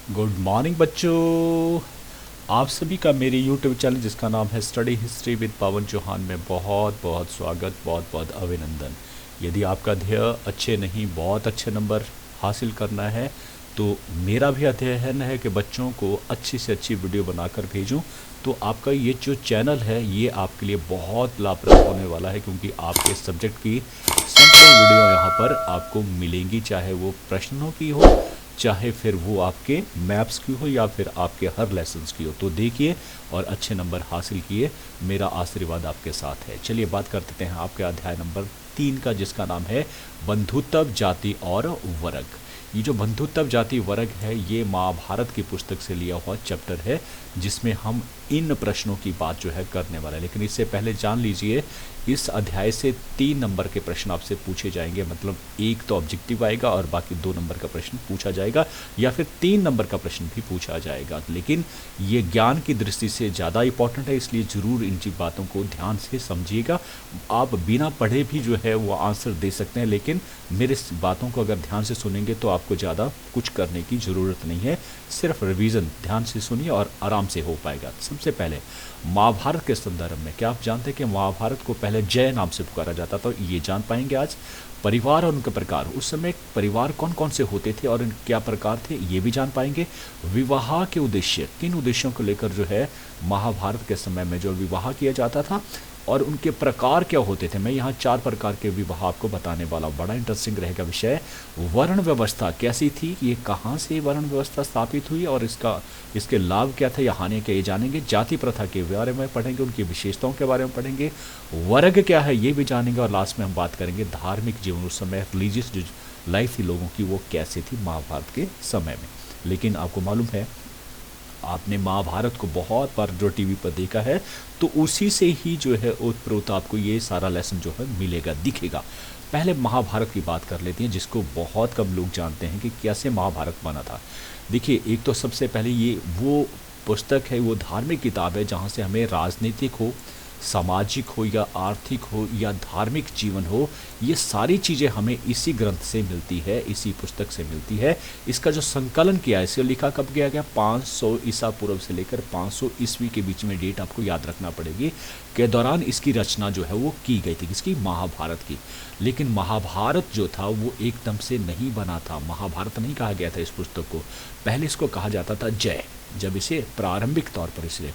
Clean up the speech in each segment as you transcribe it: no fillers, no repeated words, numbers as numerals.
Good morning बच्चों। आप सभी का मेरे यूट्यूब चैनल जिसका नाम है स्टडी हिस्ट्री विद पवन चौहान में बहुत बहुत स्वागत, बहुत बहुत अभिनंदन। यदि आपका ध्येय अच्छे नहीं बहुत अच्छे नंबर हासिल करना है तो मेरा भी अध्ययन है कि बच्चों को अच्छी से अच्छी वीडियो बनाकर भेजूं। तो आपका ये जो चैनल है ये आपके लिए बहुत लाभप्रद होने वाला है, क्योंकि आपके सब्जेक्ट की संपूर्ण वीडियो यहाँ पर आपको मिलेंगी, चाहे वो प्रश्नों की हो, चाहे फिर वो आपके मैप्स की हो, या फिर आपके हर लेसन्स की हो। तो देखिए और अच्छे नंबर हासिल किए, मेरा आशीर्वाद आपके साथ है। चलिए बात करते हैं आपके अध्याय नंबर 3 का, जिसका नाम है बंधुत्व, जाति और वर्ग। ये जो बंधुत्व, जाति, वर्ग है ये महाभारत की पुस्तक से लिया हुआ चैप्टर है, जिसमें हम इन प्रश्नों की बात जो है करने वाला है। लेकिन इससे पहले जान लीजिए इस अध्याय से 3 नंबर के प्रश्न आपसे पूछे जाएंगे, मतलब एक तो ऑब्जेक्टिव आएगा और बाकी 2 नंबर का प्रश्न पूछा जाएगा, या फिर 3 नंबर का प्रश्न भी पूछा जाएगा। लेकिन ये ज्ञान की दृष्टि से ज़्यादा इंपॉर्टेंट है, इसलिए ज़रूर इन बातों को ध्यान से समझिएगा। आप बिना पढ़े भी जो है वो आंसर दे सकते हैं, लेकिन मेरे इस बातों को अगर ध्यान से सुनेंगे तो आपको ज़्यादा कुछ करने की ज़रूरत नहीं है, सिर्फ रिवीजन ध्यान से सुनिए और आराम से हो पाएगा। सबसे पहले महाभारत के संदर्भ में क्या आप जानते हैं कि महाभारत को पहले जय नाम से पुकारा जाता था? ये जान पाएंगे आज। परिवार और उनके प्रकार, उस समय परिवार कौन कौन से होते थे और क्या प्रकार थे, ये भी जान पाएंगे। विवाह के उद्देश्य, किन उद्देश्यों को लेकर जो है महाभारत के समय में जो विवाह किया जाता था और उनके प्रकार क्या होते थे। मैं यहाँ 4 प्रकार के विवाह आपको बताने वाला हूँ, बड़ा इंटरेस्टिंग रहेगा विषय। वर्ण व्यवस्था कैसी थी, ये कहाँ से वर्ण व्यवस्था स्थापित हुई और इसके लाभ क्या थे या हानि क्या, ये जानेंगे। जाति प्रथा के बारे में पढ़ेंगे, उनकी विशेषताओं के बारे में पढ़ेंगे। वर्ग क्या है ये भी जानेंगे, और लास्ट में हम बात करेंगे धार्मिक जीवन, उस समय रिलीजियस जो लाइफ थी लोगों की वो कैसी थी महाभारत के समय में। लेकिन आपको मालूम है, आपने महाभारत को बहुत बार जो टीवी पर देखा है, तो उसी से ही जो है ओतप्रोत आपको ये सारा लेसन जो है मिलेगा, दिखेगा। पहले महाभारत की बात कर लेते हैं, जिसको बहुत कम लोग जानते हैं कि कैसे महाभारत बना था। देखिए, एक तो सबसे पहले ये वो पुस्तक है, वो धार्मिक किताब है जहाँ से हमें राजनीतिक हो, सामाजिक हो या आर्थिक हो या धार्मिक जीवन हो, ये सारी चीज़ें हमें इसी ग्रंथ से मिलती है, इसी पुस्तक से मिलती है। इसका जो संकलन किया है, इसे लिखा कब किया गया? 500 ईसा पूर्व से लेकर 500 ईस्वी के बीच में, डेट आपको याद रखना पड़ेगी, के दौरान इसकी रचना जो है वो की गई थी, किसकी? महाभारत की। लेकिन महाभारत जो था वो एकदम से नहीं बना था, महाभारत नहीं कहा गया था इस पुस्तक को। पहले इसको कहा जाता था जय, जब इसे प्रारंभिक तौर पर इसे,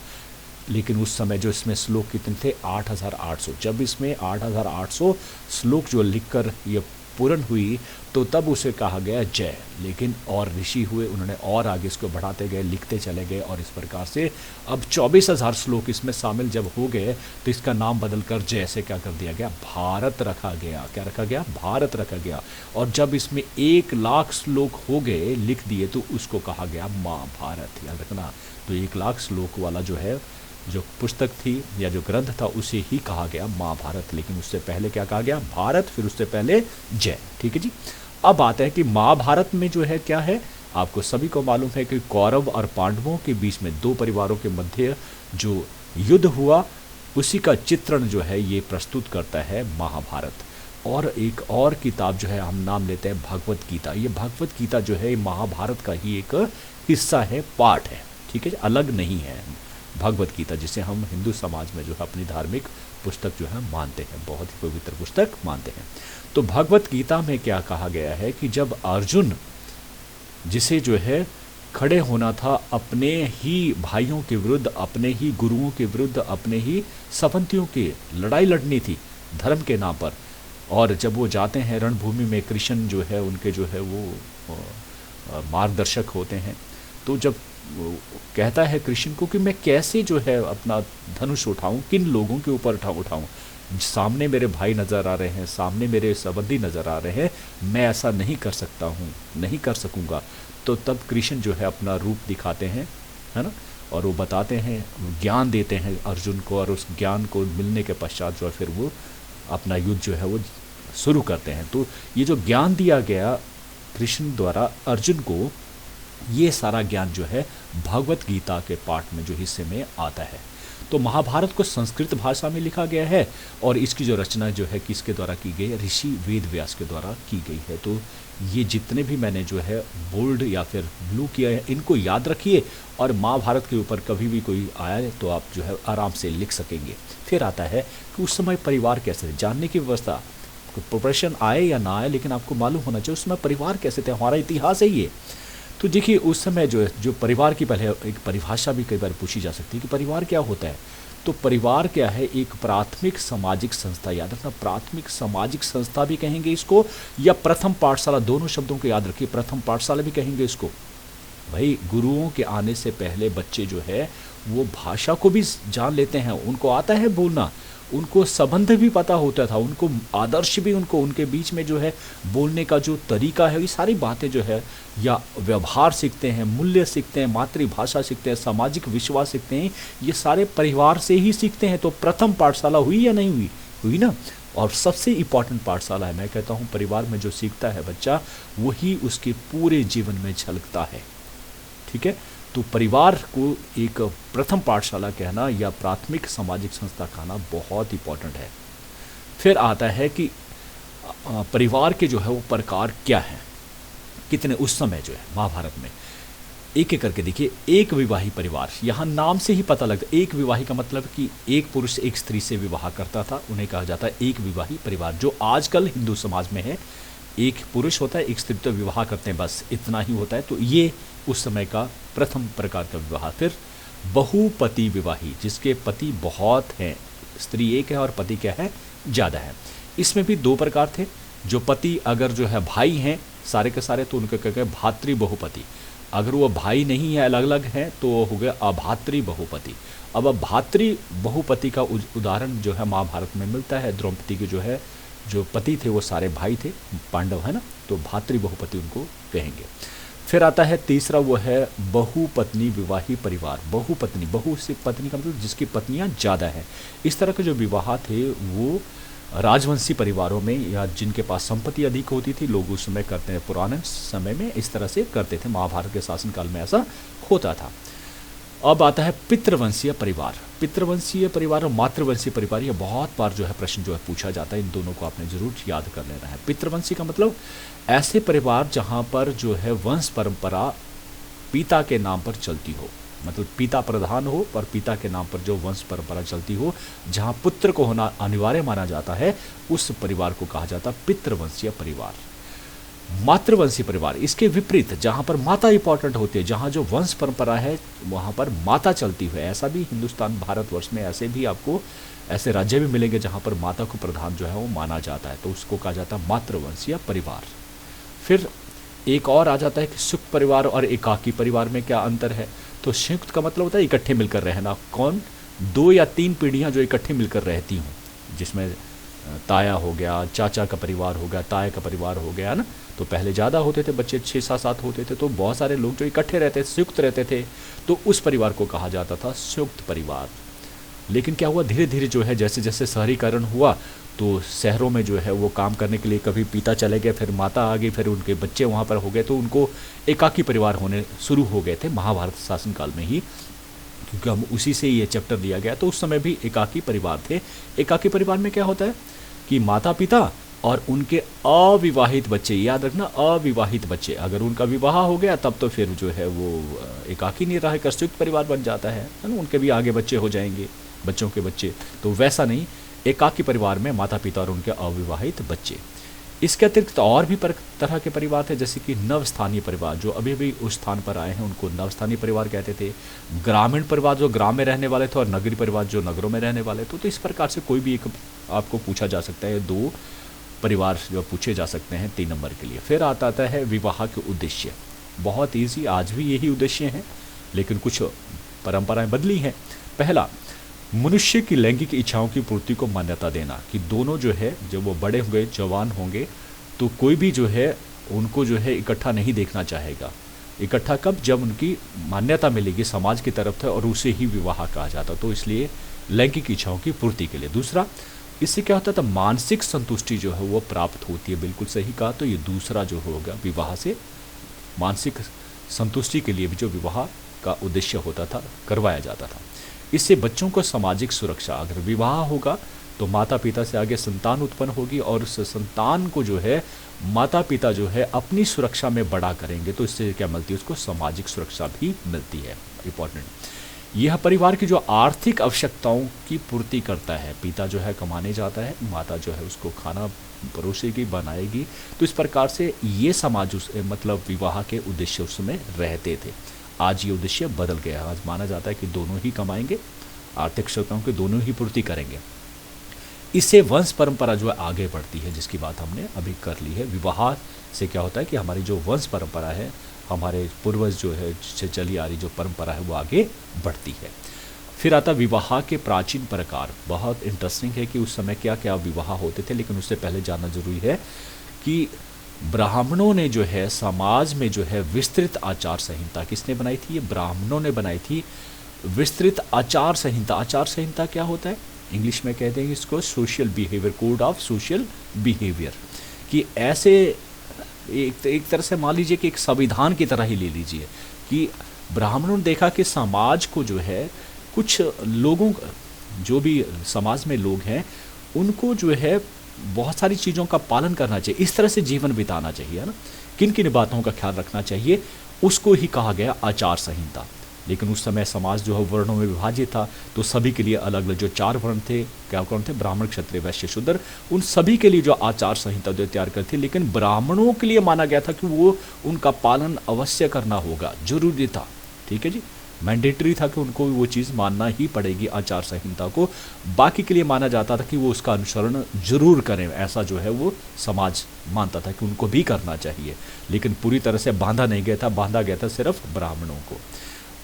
लेकिन उस समय जो इसमें श्लोक कितने थे? 8800। जब इसमें 8800 श्लोक जो लिखकर ये पूर्ण हुई तो तब उसे कहा गया जय। लेकिन और ऋषि हुए, उन्होंने और आगे इसको बढ़ाते गए, लिखते चले गए, और इस प्रकार से अब 24,000 श्लोक इसमें शामिल जब हो गए तो इसका नाम बदलकर जय से क्या कर दिया गया? भारत रखा गया। क्या रखा गया? भारत रखा गया। और जब इसमें 1,00,000 श्लोक हो गए, लिख दिए, तो उसको कहा गया महाभारत। याद रखना, तो 1,00,000 श्लोक वाला जो है जो पुस्तक थी या जो ग्रंथ था उसे ही कहा गया महाभारत। लेकिन उससे पहले क्या कहा गया? भारत, फिर उससे पहले जय। ठीक है जी। अब आते हैं कि महाभारत में जो है क्या है, आपको सभी को मालूम है कि कौरव और पांडवों के बीच में 2 परिवारों के मध्य जो युद्ध हुआ, उसी का चित्रण जो है ये प्रस्तुत करता है महाभारत। और एक और किताब जो है हम नाम लेते हैं भगवत गीता। ये भगवत गीता जो है महाभारत का ही एक हिस्सा है, पार्ट है। ठीक है, अलग नहीं है। भगवत गीता जिसे हम हिंदू समाज में जो है अपनी धार्मिक पुस्तक जो है मानते हैं, बहुत ही पवित्र पुस्तक मानते हैं। तो भगवत गीता में क्या कहा गया है कि जब अर्जुन, जिसे जो है खड़े होना था अपने ही भाइयों के विरुद्ध, अपने ही गुरुओं के विरुद्ध, अपने ही सपंथियों की लड़ाई लड़नी थी धर्म के नाम पर, और जब वो जाते हैं रणभूमि में, कृष्ण जो है उनके जो है वो मार्गदर्शक होते हैं, तो जब कहता है कृष्ण को कि मैं कैसे जो है अपना धनुष उठाऊं, किन लोगों के ऊपर उठाऊं, सामने मेरे भाई नज़र आ रहे हैं, सामने मेरे संबंधी नज़र आ रहे हैं, मैं ऐसा नहीं कर सकता हूं, नहीं कर सकूंगा। तो तब कृष्ण जो है अपना रूप दिखाते हैं, है ना, और वो बताते हैं, ज्ञान देते हैं अर्जुन को, और उस ज्ञान को मिलने के पश्चात जो है फिर वो अपना युद्ध जो है वो शुरू करते हैं। तो ये जो ज्ञान दिया गया कृष्ण द्वारा अर्जुन को, ये सारा ज्ञान जो है भगवत गीता के पाठ में जो हिस्से में आता है। तो महाभारत को संस्कृत भाषा में लिखा गया है और इसकी जो रचना जो है किसके द्वारा की गई है, ऋषि वेद व्यास के द्वारा की गई है। तो ये जितने भी मैंने जो है बोल्ड या फिर ब्लू किया है इनको याद रखिए और महाभारत के ऊपर कभी भी कोई आया है तो आप जो है आराम से लिख सकेंगे। फिर आता है कि उस समय परिवार कैसे थे, जानने की व्यवस्था, प्रोफेशन आए या ना आए लेकिन आपको मालूम होना चाहिए उस समय परिवार कैसे थे, हमारा इतिहास है ये। तो देखिए उस समय जो है जो परिवार की पहले एक परिभाषा भी कई बार पूछी जा सकती है कि परिवार क्या होता है। तो परिवार क्या है, एक प्राथमिक सामाजिक संस्था, याद रखना प्राथमिक सामाजिक संस्था भी कहेंगे इसको या प्रथम पाठशाला, दोनों शब्दों को याद रखिए, प्रथम पाठशाला भी कहेंगे इसको। भाई गुरुओं के आने से पहले बच्चे जो है वो भाषा को भी जान लेते हैं, उनको आता है बोलना, उनको संबंध भी पता होता था, उनको आदर्श भी, उनको उनके बीच में जो है बोलने का जो तरीका है, ये सारी बातें जो है या व्यवहार सीखते हैं, मूल्य सीखते हैं, मातृभाषा सीखते हैं, सामाजिक विश्वास सीखते हैं, ये सारे परिवार से ही सीखते हैं। तो प्रथम पाठशाला हुई या नहीं हुई, हुई ना। और सबसे इम्पॉर्टेंट पाठशाला है, मैं कहता हूँ परिवार में जो सीखता है बच्चा वही उसके पूरे जीवन में झलकता है। ठीक है, तो परिवार को एक प्रथम पाठशाला कहना या प्राथमिक सामाजिक संस्था कहना बहुत इंपॉर्टेंट है। फिर आता है कि परिवार के जो है वो प्रकार क्या हैं, कितने उस समय जो है महाभारत में, एक एक करके देखिए। एक विवाही परिवार, यहाँ नाम से ही पता लगता है, एक विवाही का मतलब कि एक पुरुष एक स्त्री से विवाह करता था, उन्हें कहा जाता है एक विवाही परिवार। जो आजकल हिंदू समाज में है, एक पुरुष होता है एक स्त्री तो विवाह करते हैं, बस इतना ही होता है। तो ये उस समय का प्रथम प्रकार का विवाह। फिर बहुपति विवाही, जिसके पति बहुत हैं, स्त्री एक है और पति क्या है, ज़्यादा है। इसमें भी दो प्रकार थे, जो पति अगर जो है भाई हैं सारे के सारे तो उनके क्या कहते हैं भातृ बहुपति, अगर वो भाई नहीं है अलग अलग हैं तो वो हो गया अभातृ बहुपति। अब भातृ बहुपति का उदाहरण जो है महाभारत में मिलता है, द्रौपदी के जो है जो पति थे वो सारे भाई थे, पांडव है ना, तो भातृ बहुपति उनको कहेंगे। फिर आता है तीसरा, वो है बहुपत्नी विवाही परिवार। बहुपत्नी, बहु से पत्नी का मतलब जिसकी पत्नियां ज़्यादा हैं। इस तरह के जो विवाह थे वो राजवंशी परिवारों में या जिनके पास संपत्ति अधिक होती थी, लोग उस समय करते हैं, पुराने समय में इस तरह से करते थे, महाभारत के शासनकाल में ऐसा होता था। अब आता है पितृवंशीय परिवार। पितृवंशीय परिवार और मातृवंशीय परिवार, ये बहुत बार जो है प्रश्न जो है पूछा जाता है, इन दोनों को आपने जरूर याद कर लेना है। पितृवंशी का मतलब ऐसे परिवार जहाँ पर जो है वंश परंपरा पिता के नाम पर चलती हो, मतलब पिता प्रधान हो पर पिता के नाम पर जो वंश परंपरा चलती हो, जहाँ पुत्र को होना अनिवार्य माना जाता है, उस परिवार को कहा जाता है पितृवंशीय परिवार। मातृवंशी परिवार इसके विपरीत, जहाँ पर माता इंपॉर्टेंट होती है, जहाँ जो वंश परंपरा है वहाँ पर माता चलती है। ऐसा भी हिंदुस्तान भारतवर्ष में ऐसे भी आपको ऐसे राज्य भी मिलेंगे जहाँ पर माता को प्रधान जो है वो माना जाता है, तो उसको कहा जाता है मातृवंशीय परिवार। फिर एक और आ जाता है कि संयुक्त परिवार और एकाकी परिवार में क्या अंतर है। तो संयुक्त का मतलब होता है इकट्ठे मिलकर रहना, कौन, 2 या 3 पीढ़ियाँ जो इकट्ठे मिलकर रहती हों, जिसमें ताया हो गया, चाचा का परिवार हो गया, ताया का परिवार हो गया ना। तो पहले ज़्यादा होते थे बच्चे, 6-7 होते थे, तो बहुत सारे लोग जो इकट्ठे रहते थे, संयुक्त रहते थे, तो उस परिवार को कहा जाता था संयुक्त परिवार। लेकिन क्या हुआ, धीरे धीरे जो है जैसे जैसे शहरीकरण हुआ तो शहरों में जो है वो काम करने के लिए कभी पिता चले गए, फिर माता आ गई, फिर उनके बच्चे वहाँ पर हो गए, तो उनको एकाकी परिवार होने शुरू हो गए थे महाभारत शासनकाल में ही, क्योंकि हम उसी से ये चैप्टर दिया गया। तो उस समय भी एकाकी परिवार थे। एकाकी परिवार में क्या होता है कि माता पिता और उनके अविवाहित बच्चे, याद रखना अविवाहित बच्चे, अगर उनका विवाह हो गया तब तो फिर जो है वो एकाकी नहीं रहा, संयुक्त परिवार बन जाता है ना, उनके भी आगे बच्चे हो जाएंगे, बच्चों के बच्चे। तो वैसा नहीं, एकाकी परिवार में माता पिता और उनके अविवाहित बच्चे। इसके अतिरिक्त और भी तरह के परिवार थे, जैसे कि नवस्थानीय परिवार, जो अभी भी उस स्थान पर आए हैं उनको नवस्थानीय परिवार कहते थे। ग्रामीण परिवार जो ग्राम में रहने वाले थे और नगरीय परिवार जो नगरों में रहने वाले थे। तो इस प्रकार से कोई भी एक आपको पूछा जा सकता है, 2 परिवार जो पूछे जा सकते हैं 3 नंबर के लिए। फिर आता है विवाह के उद्देश्य। बहुत ईजी, आज भी यही उद्देश्य हैं, लेकिन कुछ परंपराएं बदली हैं। पहला, मनुष्य की लैंगिक इच्छाओं की पूर्ति को मान्यता देना, कि दोनों जो है जब वो बड़े होंगे, जवान होंगे, तो कोई भी जो है उनको जो है इकट्ठा नहीं देखना चाहेगा। इकट्ठा कब, जब उनकी मान्यता मिलेगी समाज की तरफ से और उसे ही विवाह कहा जाता, तो इसलिए लैंगिक इच्छाओं की पूर्ति के लिए। दूसरा, इससे क्या होता था, मानसिक संतुष्टि जो है वो प्राप्त होती है। बिल्कुल सही कहा। तो ये दूसरा जो होगा, विवाह से मानसिक संतुष्टि के लिए भी जो विवाह का उद्देश्य होता था, करवाया जाता था। इससे बच्चों को सामाजिक सुरक्षा, अगर विवाह होगा तो माता पिता से आगे संतान उत्पन्न होगी और उस संतान को जो है माता पिता जो है अपनी सुरक्षा में बड़ा करेंगे, तो इससे क्या मिलती है, उसको सामाजिक सुरक्षा भी मिलती है। इंपॉर्टेंट, यह परिवार की जो आर्थिक आवश्यकताओं की पूर्ति करता है। पिता जो है कमाने जाता है, माता जो है उसको खाना परोसेगी, बनाएगी। तो इस प्रकार से ये समाज मतलब विवाह के उद्देश्य उसमें रहते थे। आज ये उद्देश्य बदल गया। आज माना जाता है कि दोनों ही कमाएंगे, आर्थिक आवश्यकताओं की दोनों ही पूर्ति करेंगे। इससे वंश परंपरा जो है आगे बढ़ती है, जिसकी बात हमने अभी कर ली है। विवाह से क्या होता है कि हमारी जो वंश परंपरा है, हमारे पूर्वज जो है से चली आ रही जो परंपरा है वो आगे बढ़ती है। फिर आता विवाह के प्राचीन प्रकार। बहुत इंटरेस्टिंग है कि उस समय क्या क्या विवाह होते थे, लेकिन उससे पहले जानना जरूरी है कि ब्राह्मणों ने जो है समाज में जो है विस्तृत आचार संहिता किसने बनाई थी? ये ब्राह्मणों ने बनाई थी, विस्तृत आचार संहिता। आचार संहिता क्या होता है? इंग्लिश में कहते हैं इसको social behaviour, code of social behaviour. कि ऐसे एक तरह से मान लीजिए कि एक संविधान की तरह ही ले लीजिए कि ब्राह्मणों ने देखा कि समाज को जो है कुछ लोगों, जो भी समाज में लोग हैं, उनको जो है बहुत सारी चीज़ों का पालन करना चाहिए, इस तरह से जीवन बिताना चाहिए, है ना। किन किन बातों का ख्याल रखना चाहिए, उसको ही कहा गया आचार संहिता। लेकिन उस समय समाज जो है वर्णों में विभाजित था, तो सभी के लिए अलग अलग जो 4 वर्ण थे, क्या कौन थे? ब्राह्मण, क्षत्रिय, वैश्य, शूद्र। उन सभी के लिए जो आचार संहिता जो तैयार करती थी, लेकिन ब्राह्मणों के लिए माना गया था कि वो उनका पालन अवश्य करना होगा, जरूरी था। ठीक है जी, मैंडेटरी था कि उनको वो चीज़ मानना ही पड़ेगी आचार संहिता को। बाकी के लिए माना जाता था कि वो उसका अनुसरण जरूर करें, ऐसा जो है वो समाज मानता था कि उनको भी करना चाहिए। लेकिन पूरी तरह से बांधा नहीं गया था, बांधा गया था सिर्फ ब्राह्मणों को।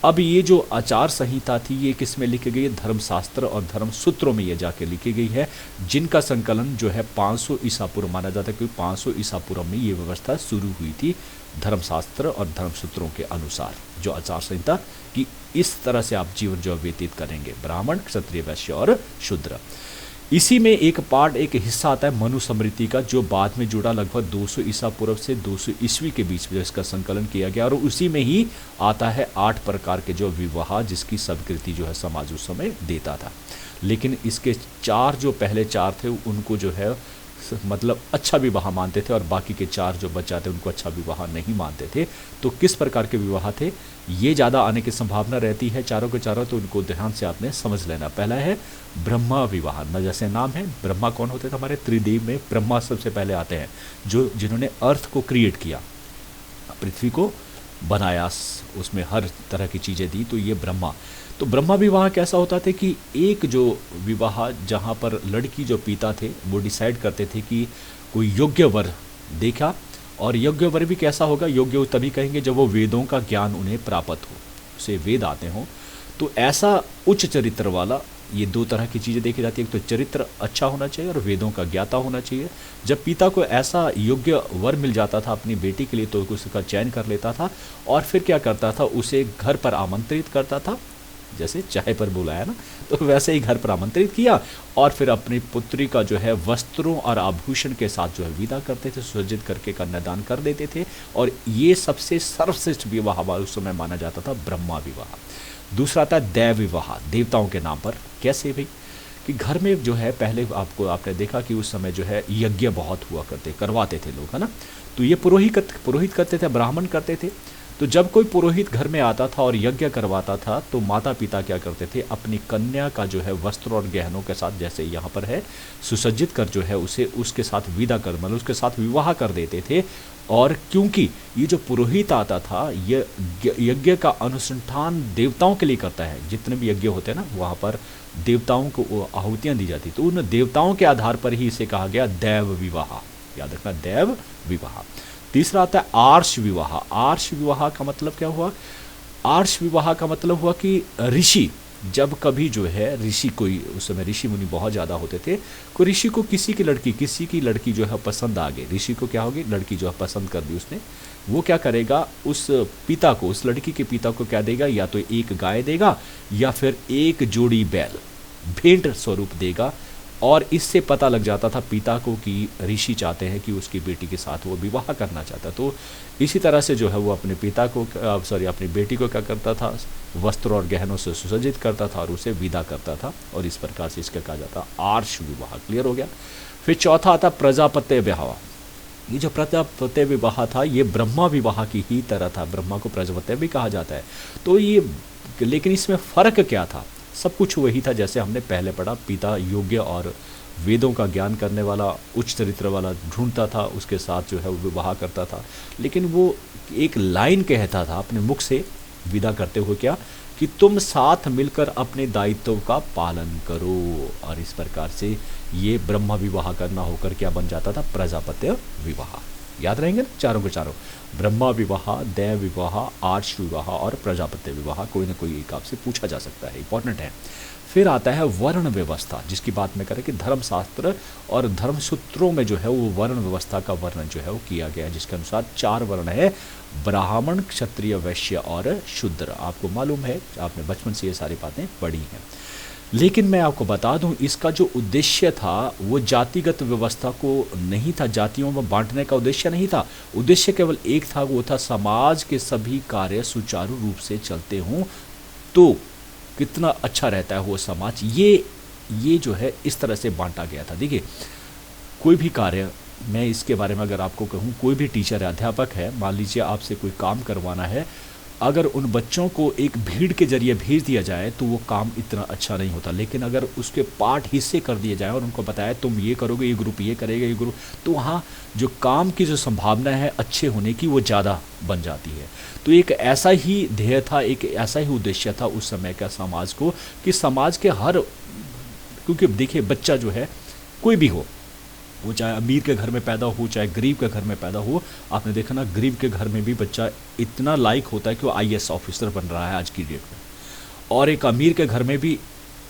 अब ये जो आचार संहिता थी ये किस में लिखी गई है? धर्मशास्त्र और धर्म सूत्रों में ये जाके लिखी गई है, जिनका संकलन जो है 500 ईसा पूर्व माना जाता है, क्योंकि 500 ईसा पूर्व में ये व्यवस्था शुरू हुई थी धर्मशास्त्र और धर्मसूत्रों के अनुसार। जो आचार संहिता कि इस तरह से आप जीवन जो व्यतीत करेंगे, ब्राह्मण, क्षत्रिय, वैश्य और शूद्र। इसी में एक पार्ट, एक हिस्सा आता है मनुस्मृति का, जो बाद में जुड़ा लगभग 200 ईसा पूर्व से 200 ईस्वी के बीच में इसका संकलन किया गया। और उसी में ही आता है 8 प्रकार के जो विवाह, जिसकी स्वीकृति जो है समाज उस समय देता था। लेकिन इसके 4 जो पहले 4 थे उनको जो है मतलब अच्छा विवाह मानते थे, और बाकी के 4 जो बच्चा थे उनको अच्छा विवाह नहीं मानते थे। तो किस प्रकार के विवाह थे, ये ज़्यादा आने की संभावना रहती है चारों के चारों, तो उनको ध्यान से आपने समझ लेना। पहला है ब्रह्मा विवाह। न जैसे नाम है, ब्रह्मा कौन होते थे? हमारे त्रिदेव में ब्रह्मा सबसे पहले आते हैं, जो जिन्होंने अर्थ को क्रिएट किया, पृथ्वी को बनाया, उसमें हर तरह की चीज़ें दी, तो ये ब्रह्मा। तो ब्रह्मा विवाह कैसा होता था कि एक जो विवाह जहाँ पर लड़की जो पिता थे वो डिसाइड करते थे कि कोई योग्य वर देखा, और योग्य वर भी कैसा होगा? योग्य तभी कहेंगे जब वो वेदों का ज्ञान उन्हें प्राप्त हो, उसे वेद आते हों। तो ऐसा उच्च चरित्र वाला, ये 2 तरह की चीज़ें देखी जाती है, एक तो चरित्र अच्छा होना चाहिए और वेदों का ज्ञाता होना चाहिए। जब पिता को ऐसा योग्य वर मिल जाता था अपनी बेटी के लिए, तो उसका चयन कर लेता था और फिर क्या करता था, उसे घर पर आमंत्रित करता था, जैसे चाय पर बुलाया ना, तो वैसे ही घर पर आमंत्रित किया, और फिर अपनी पुत्री का जो है वस्त्रों और आभूषण के साथ जो है विदा करते थे, सुसज्जित करके कन्यादान कर देते थे। और ये सबसे सर्वश्रेष्ठ विवाह उस समय माना जाता था ब्रह्मा विवाह। दूसरा था दैव विवाह, देवताओं के नाम पर। कैसे भाई? कि घर में जो है पहले आपने देखा कि उस समय जो है यज्ञ बहुत हुआ करवाते थे लोग, है ना। तो ये पुरोहित करते थे, ब्राह्मण करते थे। तो जब कोई पुरोहित घर में आता था और यज्ञ करवाता था, तो माता पिता क्या करते थे, अपनी कन्या का जो है वस्त्र और गहनों के साथ, जैसे यहाँ पर है, सुसज्जित कर जो है उसे उसके साथ विदा कर, मतलब उसके साथ विवाह कर देते थे। और क्योंकि ये जो पुरोहित आता था, ये यज्ञ का अनुसंधान देवताओं के लिए करता है। जितने भी यज्ञ होते हैं ना, वहाँ पर देवताओं को आहुतियाँ दी जाती, तो उन देवताओं के आधार पर ही इसे कहा गया दैव विवाह। याद रखना, दैव विवाह। तीसरा आता है आर्ष विवाह। आर्ष विवाह का मतलब क्या हुआ? आर्ष विवाह का मतलब हुआ कि ऋषि, जब कभी जो है ऋषि, कोई उस समय ऋषि मुनि बहुत ज़्यादा होते थे, कोई ऋषि को किसी की लड़की जो है पसंद आ गई, ऋषि को क्या होगी, लड़की जो है पसंद कर दी उसने, वो क्या करेगा, उस पिता को, उस लड़की के पिता को क्या देगा, या तो एक गाय देगा या फिर एक जोड़ी बैल भेंट स्वरूप देगा, और इससे पता लग जाता था पिता को कि ऋषि चाहते हैं कि उसकी बेटी के साथ वो विवाह करना चाहता। तो इसी तरह से जो है वो अपने पिता को अपनी बेटी को क्या करता था, वस्त्र और गहनों से सुसज्जित करता था और उसे विदा करता था, और इस प्रकार से इसका कहा जाता आर्ष विवाह। क्लियर हो गया। फिर चौथा आता प्रजापत्य विवाह। ये जो प्रजापत्य विवाह था ये ब्रह्मा विवाह की ही तरह था, ब्रह्मा को प्रजापत्य भी कहा जाता है। तो ये, लेकिन इसमें फ़र्क क्या था, सब कुछ वही था जैसे हमने पहले पढ़ा। पिता योग्य और वेदों का ज्ञान करने वाला, उच्च चरित्र वाला ढूंढता था, उसके साथ जो है वो विवाह करता था, लेकिन वो एक लाइन कहता था अपने मुख से विदा करते हुए क्या, कि तुम साथ मिलकर अपने दायित्व का पालन करो। और इस प्रकार से ये ब्रह्म विवाह करना होकर क्या बन जाता था, प्रजापत्य विवाह। याद रहेंगे ना चारों के चारों, ब्रह्मा विवाह, दैव विवाह, आर्ष विवाह और प्रजापत्य विवाह। कोई ना कोई एक आपसे पूछा जा सकता है, इंपॉर्टेंट है। फिर आता है वर्ण व्यवस्था, जिसकी बात मैं करें कि धर्मशास्त्र और धर्मसूत्रों में जो है वो वर्ण व्यवस्था का वर्णन जो है वो किया गया है, जिसके अनुसार 4 वर्ण है, ब्राह्मण, क्षत्रिय, वैश्य और शूद्र। आपको मालूम है, आपने बचपन से ये सारी बातें पढ़ी हैं। लेकिन मैं आपको बता दूं, इसका जो उद्देश्य था वो जातिगत व्यवस्था को नहीं था, जातियों में बांटने का उद्देश्य नहीं था। उद्देश्य केवल एक था, वो था समाज के सभी कार्य सुचारू रूप से चलते हों तो कितना अच्छा रहता है वो समाज। ये जो है इस तरह से बांटा गया था। देखिए, कोई भी कार्य, मैं इसके बारे में अगर आपको कहूँ, कोई भी टीचर है, अध्यापक है, मान लीजिए आपसे कोई काम करवाना है, अगर उन बच्चों को एक भीड़ के जरिए भेज दिया जाए तो वो काम इतना अच्छा नहीं होता। लेकिन अगर उसके पार्ट हिस्से कर दिए जाए और उनको बताया तुम ये करोगे, ये ग्रुप ये करेगा, ये ग्रुप, तो वहाँ जो काम की जो संभावना है अच्छे होने की वो ज़्यादा बन जाती है। तो एक ऐसा ही ध्येय था, एक ऐसा ही उद्देश्य था उस समय का समाज को, कि समाज के हर, क्योंकि देखिए बच्चा जो है कोई भी हो, वो चाहे अमीर के घर में पैदा हो चाहे गरीब के घर में पैदा हो, आपने देखा ना गरीब के घर में भी बच्चा इतना लायक होता है कि वो आईएएस ऑफिसर बन रहा है आज की डेट में, और एक अमीर के घर में भी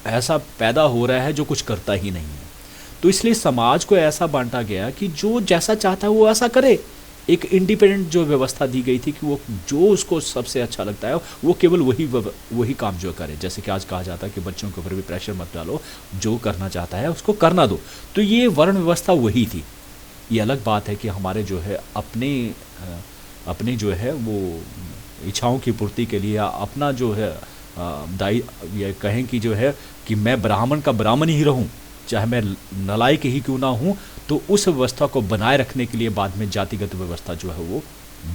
ऐसा पैदा हो रहा है जो कुछ करता ही नहीं है। तो इसलिए समाज को ऐसा बांटा गया कि जो जैसा चाहता है वो ऐसा करे। एक इंडिपेंडेंट जो व्यवस्था दी गई थी कि वो जो उसको सबसे अच्छा लगता है वो केवल वही काम जो करे। जैसे कि आज कहा जाता है कि बच्चों के ऊपर भी प्रेशर मत डालो, जो करना चाहता है उसको करना दो। तो ये वर्ण व्यवस्था वही थी। ये अलग बात है कि हमारे जो है अपने जो है वो इच्छाओं की पूर्ति के लिए अपना जो है ये कहें कि जो है कि मैं ब्राह्मण का ब्राह्मण ही रहूं, चाहे मैं नलायक ही क्यों ना हूं, तो उस व्यवस्था को बनाए रखने के लिए बाद में जातिगत व्यवस्था जो है वो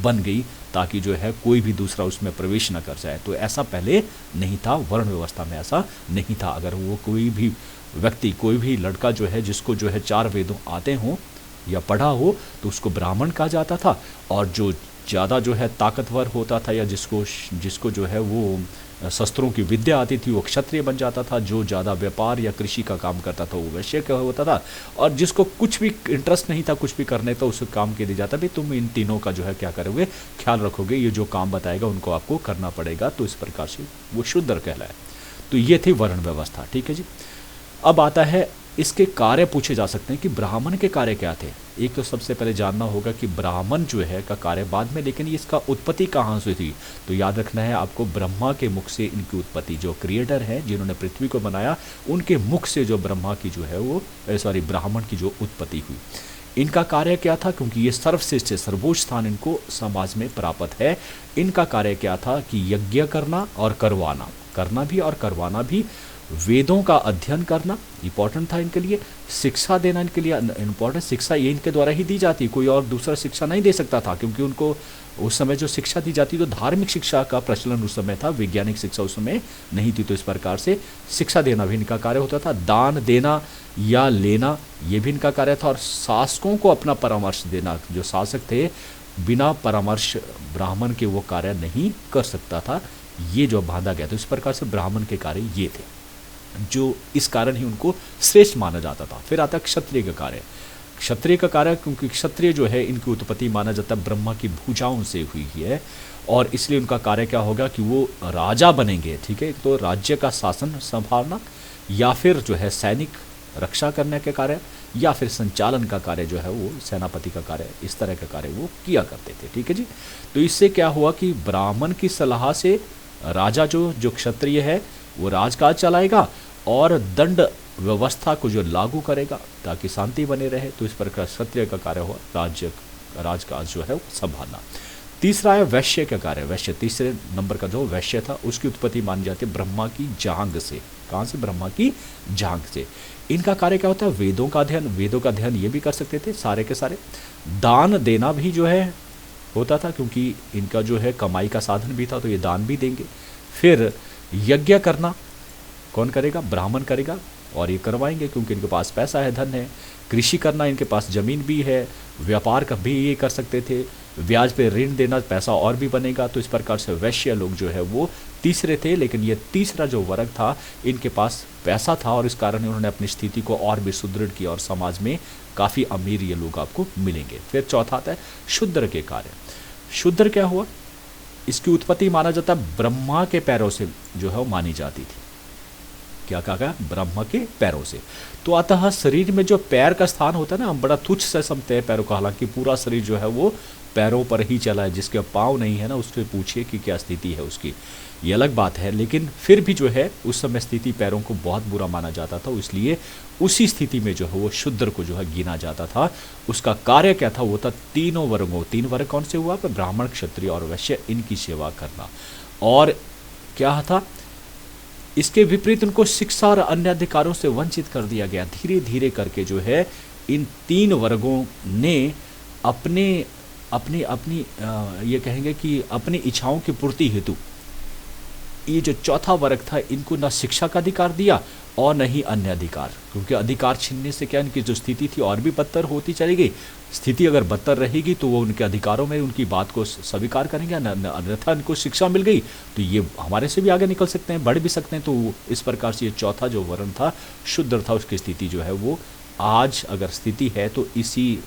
बन गई, ताकि जो है कोई भी दूसरा उसमें प्रवेश न कर जाए। तो ऐसा पहले नहीं था, वर्ण व्यवस्था में ऐसा नहीं था। अगर वो कोई भी व्यक्ति, कोई भी लड़का जो है जिसको जो है 4 वेदों आते हों या पढ़ा हो तो उसको ब्राह्मण कहा जाता था, और जो ज़्यादा जो है ताकतवर होता था या जिसको जो है वो शस्त्रों की विद्या आती थी वो क्षत्रिय बन जाता था, जो ज़्यादा व्यापार या कृषि का काम करता था वो वैश्य का होता था, और जिसको कुछ भी इंटरेस्ट नहीं था कुछ भी करने तो उस काम के लिए जाता भी तुम इन तीनों का जो है क्या करोगे, ख्याल रखोगे, ये जो काम बताएगा उनको आपको करना पड़ेगा। तो इस प्रकार से वो शूद्र कहलाए। तो ये थी वर्ण व्यवस्था। ठीक है जी। अब आता है इसके कार्य पूछे जा सकते हैं कि ब्राह्मण के कार्य क्या थे। एक तो सबसे पहले जानना होगा कि ब्राह्मण जो है का कार्य बाद में, लेकिन इसका उत्पत्ति कहाँ से थी। तो याद रखना है आपको, ब्रह्मा के मुख से इनकी उत्पत्ति, जो क्रिएटर हैं जिन्होंने पृथ्वी को बनाया उनके मुख से जो ब्रह्मा की जो है वो ब्राह्मण की जो उत्पत्ति हुई। इनका कार्य क्या था, क्योंकि ये सर्वश्रेष्ठ सर्वोच्च स्थान इनको समाज में प्राप्त है। इनका कार्य क्या था कि यज्ञ करना और करना भी और करवाना भी, वेदों का अध्ययन करना इंपॉर्टेंट था इनके लिए, शिक्षा देना इनके लिए इंपॉर्टेंट, शिक्षा ये इनके द्वारा ही दी जाती, कोई और दूसरा शिक्षा नहीं दे सकता था, क्योंकि उनको उस समय जो शिक्षा दी जाती तो धार्मिक शिक्षा का प्रचलन उस समय था, वैज्ञानिक शिक्षा उस समय नहीं थी। तो इस प्रकार से शिक्षा देना भी इनका कार्य होता था, दान देना या लेना ये भी इनका कार्य था, और शासकों को अपना परामर्श देना, जो शासक थे बिना परामर्श ब्राह्मण के वो कार्य नहीं कर सकता था, ये जो बांधा गया। तो इस प्रकार से ब्राह्मण के कार्य ये थे, जो इस कारण ही उनको श्रेष्ठ माना जाता था। फिर आता क्षत्रिय का कार्य। क्षत्रिय का कार्य, क्योंकि क्षत्रिय जो है इनकी उत्पत्ति माना जाता है ब्रह्मा की भुजाओं से हुई है, और इसलिए उनका कार्य क्या होगा कि वो राजा बनेंगे। ठीक है, तो राज्य का शासन संभालना, या फिर जो है सैनिक रक्षा करने के कार्य, या फिर संचालन का कार्य जो है वो सेनापति का कार्य, इस तरह का कार्य वो किया करते थे। ठीक है जी। तो इससे क्या हुआ कि ब्राह्मण की सलाह से राजा जो क्षत्रिय है वो राजकाज चलाएगा, और दंड व्यवस्था को जो लागू करेगा ताकि शांति बने रहे, तो इस प्रकार क्षत्रिय का कार्य हुआ राजकाज जो है वो संभालना। तीसरा है वैश्य का कार्य। वैश्य तीसरे नंबर का जो वैश्य था उसकी उत्पत्ति मानी जाती है ब्रह्मा की जांग से। कहाँ से? ब्रह्मा की जांग से। इनका कार्य क्या होता है? वेदों का अध्ययन। वेदों का अध्ययन ये भी कर सकते थे सारे के सारे। दान देना भी जो है होता था, क्योंकि इनका जो है कमाई का साधन भी था, तो ये दान भी देंगे। फिर यज्ञ करना कौन करेगा? ब्राह्मण करेगा, और ये करवाएंगे क्योंकि इनके पास पैसा है, धन है। कृषि करना, इनके पास ज़मीन भी है। व्यापार का भी ये कर सकते थे। ब्याज पे ऋण देना, पैसा और भी बनेगा। तो इस प्रकार से वैश्य लोग जो है वो तीसरे थे। लेकिन ये तीसरा जो वर्ग था, इनके पास पैसा था और इस कारण उन्होंने अपनी स्थिति को और भी सुदृढ़ किया और समाज में काफ़ी अमीर ये लोग आपको मिलेंगे। फिर चौथा आता है शूद्र के कार्य। शूद्र क्या हुआ? इसकी उत्पत्ति माना जाता है ब्रह्मा के पैरों से जो है वो मानी जाती थी। क्या कहा गया? ब्रह्मा के पैरों से। तो अतः शरीर में जो पैर का स्थान होता है ना, हम बड़ा तुच्छ से समझते हैं पैरों का, हालांकि पूरा शरीर जो है वो पैरों पर ही चला है। जिसके पाँव नहीं है ना, उससे पूछिए कि क्या स्थिति है उसकी, ये अलग बात है। लेकिन फिर भी जो है उस समय स्थिति पैरों को बहुत बुरा माना जाता था, इसलिए उसी स्थिति में जो है वो शूद्र को जो है गिना जाता था। उसका कार्य क्या था? वो था तीनों वर्गों, 3 वर्ग कौन से हुआ? ब्राह्मण, क्षत्रिय और वैश्य, इनकी सेवा करना। और क्या था? इसके विपरीत उनको शिक्षा और अन्य अधिकारों से वंचित कर दिया गया। धीरे धीरे करके जो है इन 3 वर्गों ने अपने अपनी अपनी ये कहेंगे कि अपनी इच्छाओं की पूर्ति हेतु ये जो चौथा वर्ग था, इनको ना शिक्षा का अधिकार दिया और न ही अन्य अधिकार, क्योंकि अधिकार छीनने से क्या इनकी जो स्थिति थी और भी बदतर होती चली गई। स्थिति अगर बदतर रहेगी तो वो उनके अधिकारों में उनकी बात को स्वीकार करेंगे, अन्यथा इनको शिक्षा मिल गई तो ये हमारे से भी आगे निकल सकते हैं, बढ़ भी सकते हैं। तो इस प्रकार से ये चौथा जो वर्ण था, शूद्र था, उसकी स्थिति जो है वो आज अगर स्थिति है तो इसी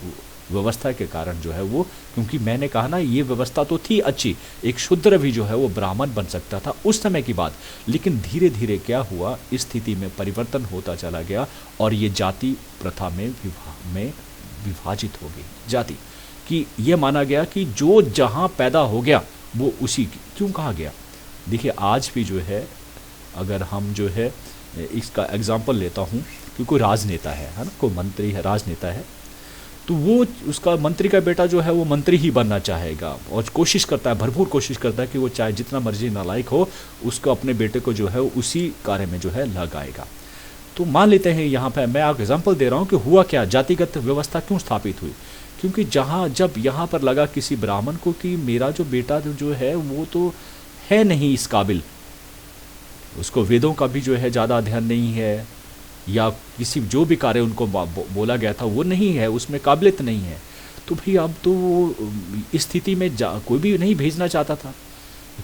व्यवस्था के कारण जो है वो, क्योंकि मैंने कहा ना ये व्यवस्था तो थी अच्छी, एक शूद्र भी जो है वो ब्राह्मण बन सकता था उस समय की बात। लेकिन धीरे धीरे क्या हुआ, इस स्थिति में परिवर्तन होता चला गया और ये जाति प्रथा में विभाजित हो गई। जाति कि ये माना गया कि जो जहाँ पैदा हो गया वो उसी की। क्यों कहा गया? देखिए आज भी जो है, अगर हम जो है इसका एग्जाम्पल लेता हूँ कि कोई राजनेता है ना, कोई मंत्री है, राजनेता है, तो वो उसका मंत्री का बेटा जो है वो मंत्री ही बनना चाहेगा और कोशिश करता है, भरपूर कोशिश करता है कि वो चाहे जितना मर्जी नालायक हो, उसको अपने बेटे को जो है उसी कार्य में जो है लगाएगा। तो मान लेते हैं यहाँ पे मैं आपको एग्जांपल दे रहा हूँ कि हुआ क्या, जातिगत व्यवस्था क्यों स्थापित हुई। क्योंकि जब यहाँ पर लगा किसी ब्राह्मण को कि मेरा जो बेटा जो है वो तो है नहीं इस काबिल, उसको वेदों का भी जो है ज़्यादा अध्ययन नहीं है, या किसी जो भी कार्य उनको बोला गया था वो नहीं है, उसमें काबिलियत नहीं है, तो भाई अब तो इस स्थिति में कोई भी नहीं भेजना चाहता था।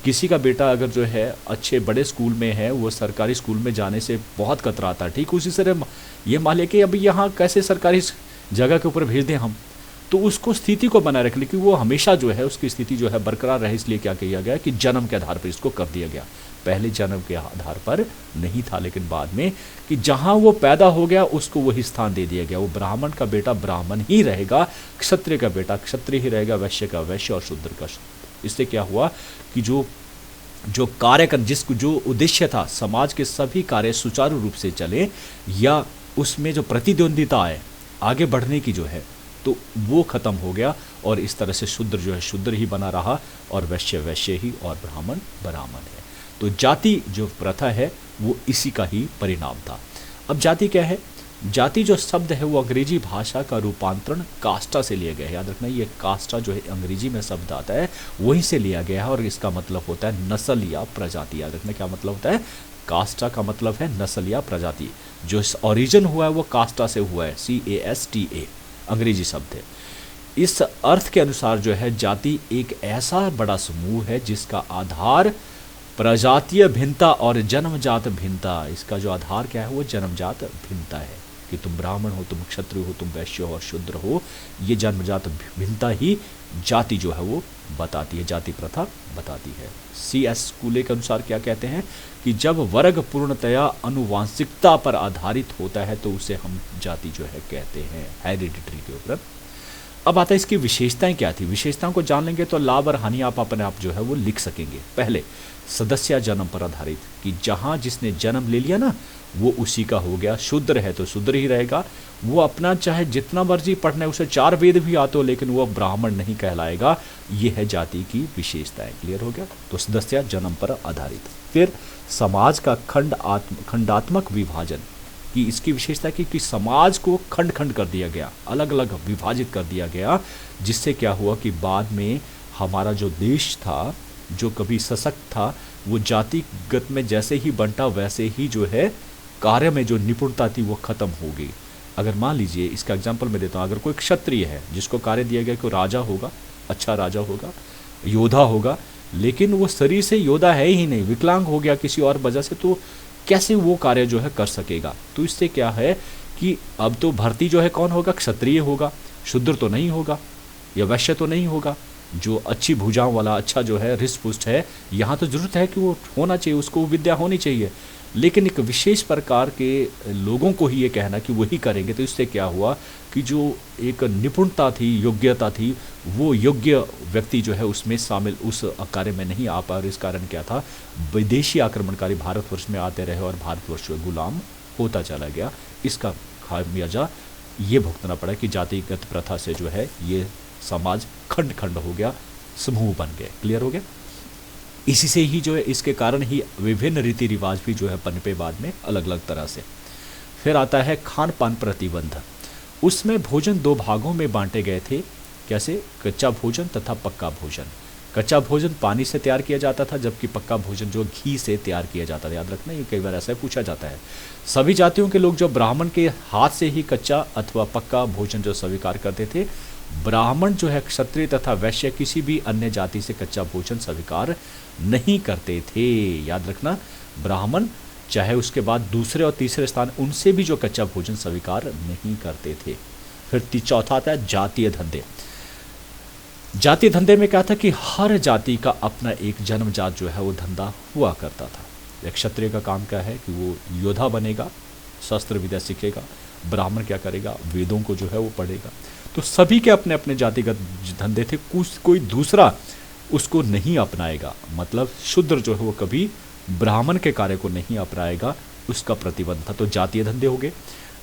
किसी का बेटा अगर जो है अच्छे बड़े स्कूल में है, वो सरकारी स्कूल में जाने से बहुत कतराता है। ठीक उसी तरह ये मान लें कि अभी यहाँ कैसे सरकारी जगह के ऊपर भेज दें हम, तो उसको स्थिति को बनाए रखने की वो हमेशा जो है उसकी स्थिति जो है बरकरार रहे, इसलिए क्या किया गया कि जन्म के आधार पर इसको कर दिया गया। पहले जन्म के आधार पर नहीं था, लेकिन बाद में कि जहां वो पैदा हो गया उसको वही स्थान दे दिया गया। वो ब्राह्मण का बेटा ब्राह्मण ही रहेगा, क्षत्रिय का बेटा क्षत्रिय ही रहेगा, वैश्य का वैश्य और शूद्र का शूद्र। इससे क्या हुआ कि जो कार्य कर जिसको जो उद्देश्य था समाज के सभी कार्य सुचारू रूप से चले या उसमें जो प्रतिद्वंदिता है आगे बढ़ने की जो है, तो वो खत्म हो गया और इस तरह से शूद्र जो है शूद्र ही बना रहा और वैश्य वैश्य ही और ब्राह्मण ब्राह्मण है। तो जाति जो प्रथा है वो इसी का ही परिणाम था। अब जाति क्या है? जाति जो शब्द है वो अंग्रेजी भाषा का रूपांतरण कास्टा से लिया गया है। याद रखना, ये कास्टा जो है अंग्रेजी में शब्द आता है वहीं से लिया गया है और इसका मतलब होता है नस्ल या प्रजाति। याद रखना क्या मतलब होता है? कास्टा का मतलब है नस्ल या प्रजाति। जो ओरिजिन हुआ है वो कास्टा से हुआ है, CASTA अंग्रेजी शब्द है। इस अर्थ के अनुसार जो है जाति एक ऐसा बड़ा समूह है जिसका आधार प्रजातीय भिन्नता और जन्मजात भिन्नता। इसका जो आधार क्या है वो जन्मजात भिन्नता है कि तुम ब्राह्मण हो, तुम क्षत्रिय हो, तुम वैश्य हो और शूद्र हो। ये जन्मजात भिन्नता ही जाति जो है वो बताती है, जाति प्रथा बताती है। CS स्कूले के अनुसार क्या कहते हैं कि जब वर्ग पूर्णतया अनुवांशिकता पर आधारित होता है तो उसे हम जाति जो है कहते हैं, हेरिडिटरी के ऊपर। अब आता है इसकी विशेषताएं क्या थी। विशेषताओं को जान लेंगे तो लाभ और हानि आप अपने आप जो है वो लिख सकेंगे। पहले सदस्य जन्म पर आधारित, कि जहां जिसने जन्म ले लिया ना वो उसी का हो गया। शूद्र है तो शूद्र ही रहेगा, वो अपना चाहे जितना मर्जी पढ़ने, उसे 4 वेद भी आते हो, लेकिन वो ब्राह्मण नहीं कहलाएगा। ये है जाति की विशेषताएं। क्लियर हो गया। तो सदस्य जन्म पर आधारित। फिर समाज का खंडात्मक विभाजन, कि इसकी विशेषता की कि समाज को खंड खंड कर दिया गया, अलग अलग विभाजित कर दिया गया, जिससे क्या हुआ कि बाद में हमारा जो देश था, जो कभी सशक्त था, वो जातिगत में जैसे ही बंटा वैसे ही जो है कार्य में जो निपुणता थी वो खत्म हो गई। अगर मान लीजिए, इसका एग्जाम्पल मैं देता हूँ, अगर कोई क्षत्रिय है जिसको कार्य दिया गया कि वो राजा होगा, अच्छा राजा होगा, योद्धा होगा, लेकिन वो शरीर से योद्धा है ही नहीं, विकलांग हो गया किसी और वजह से, तो कैसे वो कार्य जो है कर सकेगा। तो इससे क्या है कि अब तो भर्ती जो है कौन होगा, क्षत्रिय होगा, शूद्र तो नहीं होगा या वैश्य तो नहीं होगा। जो अच्छी भुजाओं वाला, अच्छा जो है हृष्ट पुष्ट है, यहाँ तो जरूरत है कि वो होना चाहिए, उसको विद्या होनी चाहिए, लेकिन एक विशेष प्रकार के लोगों को ही ये कहना कि वही करेंगे। तो इससे क्या हुआ कि जो एक निपुणता थी, योग्यता थी, वो योग्य व्यक्ति जो है उसमें शामिल उस कार्य में नहीं आ पाया। और इस कारण क्या था, विदेशी आक्रमणकारी भारतवर्ष में आते रहे और भारतवर्ष गुलाम होता चला गया। इसका खामियाजा ये भुगतना पड़ा कि जातिगत प्रथा से जो है ये समाज खंड खंड हो गया, समूह बन गए। क्लियर हो गया। इसी से ही जो है, इसके कारण ही विभिन्न रीति रिवाज भी जो है पनपे बाद में अलग अलग तरह से। फिर आता है खान पान प्रतिबंध। उसमें भोजन 2 भागों में बांटे गए थे। कैसे? कच्चा भोजन तथा पक्का भोजन। कच्चा भोजन पानी से तैयार किया जाता था, जबकि पक्का भोजन जो घी से तैयार किया जाता था। याद रखना, ये कई बार ऐसा पूछा जाता है। सभी जातियों के लोग जो ब्राह्मण के हाथ से ही कच्चा अथवा पक्का भोजन जो स्वीकार करते थे, ब्राह्मण जो है क्षत्रिय तथा वैश्य किसी भी अन्य जाति से कच्चा भोजन स्वीकार नहीं करते थे। याद रखना, ब्राह्मण चाहे उसके बाद दूसरे और तीसरे स्थान, उनसे भी जो कच्चा भोजन स्वीकार नहीं करते थे। फिर चौथा आता है जातीय धंधे। जातीय धंधे में क्या था कि हर जाति का अपना एक जन्मजात जो है वो धंधा हुआ करता था। एक क्षत्रिय का काम क्या है कि वो योद्धा बनेगा, शस्त्र विद्या सीखेगा। ब्राह्मण क्या करेगा, वेदों को जो है वो पढ़ेगा। तो सभी के अपने अपने जातिगत धंधे थे, कोई दूसरा उसको नहीं अपनाएगा। मतलब शूद्र जो है वो कभी ब्राह्मण के कार्य को नहीं अपनाएगा, उसका प्रतिबंध था। तो जातीय धंधे हो गए।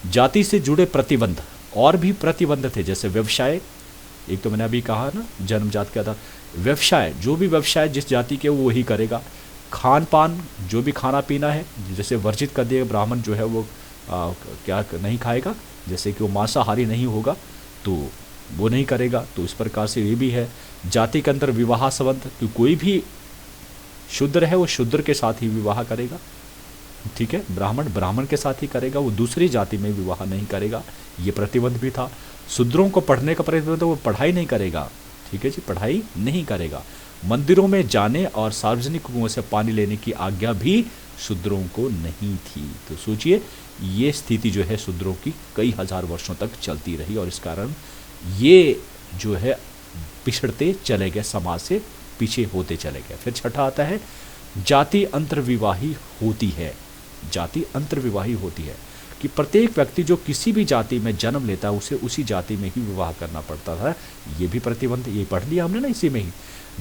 जाति से जुड़े प्रतिबंध, और भी प्रतिबंध थे, जैसे व्यवसाय। एक तो मैंने अभी कहा ना, जन्मजात क्या था, व्यवसाय, जो भी व्यवसाय जिस जाति के वो वही करेगा। खान पान, जो भी खाना पीना है, जैसे वर्जित कर दिया ब्राह्मण जो है वो क्या नहीं खाएगा, जैसे कि वो मांसाहारी नहीं होगा तो वो नहीं करेगा। तो इस प्रकार से ये भी है। जाति के अंदर विवाह संबंध, कि कोई भी शूद्र है वो शूद्र के साथ ही विवाह करेगा, ठीक है। ब्राह्मण ब्राह्मण के साथ ही करेगा, वो दूसरी जाति में विवाह नहीं करेगा, ये प्रतिबंध भी था। शूद्रों को पढ़ने का प्रतिबंध, वो पढ़ाई नहीं करेगा, ठीक है जी, पढ़ाई नहीं करेगा। मंदिरों में जाने और सार्वजनिक कुओं से पानी लेने की आज्ञा भी शूद्रों को नहीं थी। तो सोचिए, ये स्थिति जो है शूद्रों की कई हजार वर्षों तक चलती रही, और इस कारण ये जो है पिछड़ते चले गए, समाज से पीछे होते चले गए। फिर छठा आता है जाति अंतर्विवाही होती है। जाति अंतर्विवाही होती है कि प्रत्येक व्यक्ति जो किसी भी जाति में जन्म लेता है उसे उसी जाति में ही विवाह करना पड़ता था। ये भी प्रतिबंध, ये पढ़ लिया हमने ना इसी में ही।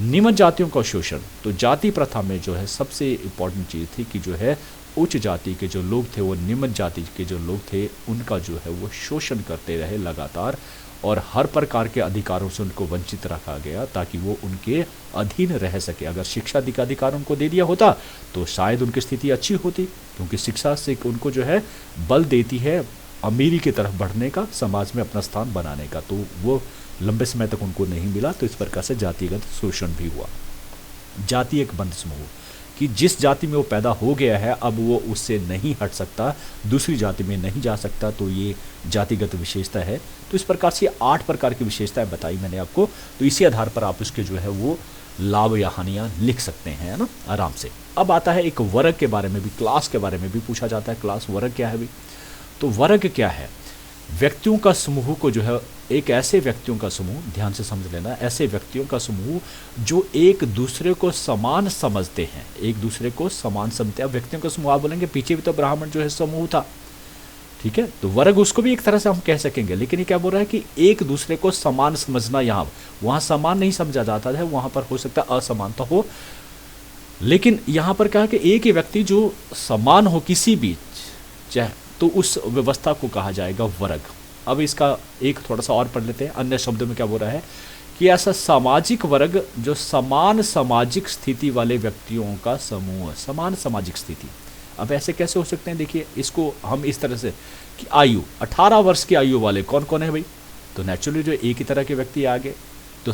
निम्न जातियों का शोषण, तो जाति प्रथा में जो है सबसे इम्पोर्टेंट चीज़ थी कि जो है उच्च जाति के जो लोग थे, वो निम्न जाति के जो लोग थे उनका जो है वो शोषण करते रहे लगातार, और हर प्रकार के अधिकारों से उनको वंचित रखा गया ताकि वो उनके अधीन रह सके। अगर शिक्षा का अधिकार उनको दे दिया होता तो शायद उनकी स्थिति अच्छी होती, क्योंकि शिक्षा से उनको जो है बल देती है अमीरी की तरफ बढ़ने का, समाज में अपना स्थान बनाने का। तो वो लंबे समय तक उनको नहीं मिला, तो इस प्रकार से जातिगत शोषण भी हुआ। जाति एक बंद समूह, कि जिस जाति में वो पैदा हो गया है अब वो उससे नहीं हट सकता, दूसरी जाति में नहीं जा सकता, तो ये जातिगत विशेषता है। तो इस प्रकार से 8 प्रकार की विशेषताएं बताई मैंने आपको। तो इसी आधार पर आप उसके जो है वो लाभ या हानियाँ लिख सकते हैं, है ना, आराम से। अब आता है एक वर्ग के बारे में भी, क्लास के बारे में भी पूछा जाता है। क्लास, वर्ग क्या है भी? तो वर्ग क्या है? व्यक्तियों का समूह को जो है, एक ऐसे व्यक्तियों का समूह, ध्यान से समझ लेना, ऐसे व्यक्तियों का समूह जो एक दूसरे को समान समझते हैं, एक दूसरे को समान समझते हैं। अब व्यक्तियों का समूह आप बोलेंगे पीछे भी तो ब्राह्मण जो है समूह था, ठीक है, तो वर्ग उसको भी एक तरह से हम कह सकेंगे, लेकिन ये क्या बोल रहा है कि एक दूसरे को समान समझना। यहाँ वहाँ समान नहीं समझा जाता है, वहाँ पर हो सकता है असमानता हो, लेकिन यहाँ पर क्या है कि एक ही व्यक्ति जो समान हो किसी भी चाहे, तो उस व्यवस्था को कहा जाएगा वर्ग। अब इसका एक थोड़ा सा और पढ़ लेते हैं, अन्य शब्दों में क्या बोल रहा है कि ऐसा सामाजिक वर्ग जो समान सामाजिक स्थिति वाले व्यक्तियों का समूह है। समान सामाजिक स्थिति, अब ऐसे कैसे हो सकते हैं? देखिए, इसको हम इस तरह से कि आयु 18 वर्ष की आयु वाले कौन कौन है भाई? तो नेचुरली जो एक ही तरह के व्यक्ति आ गए, तो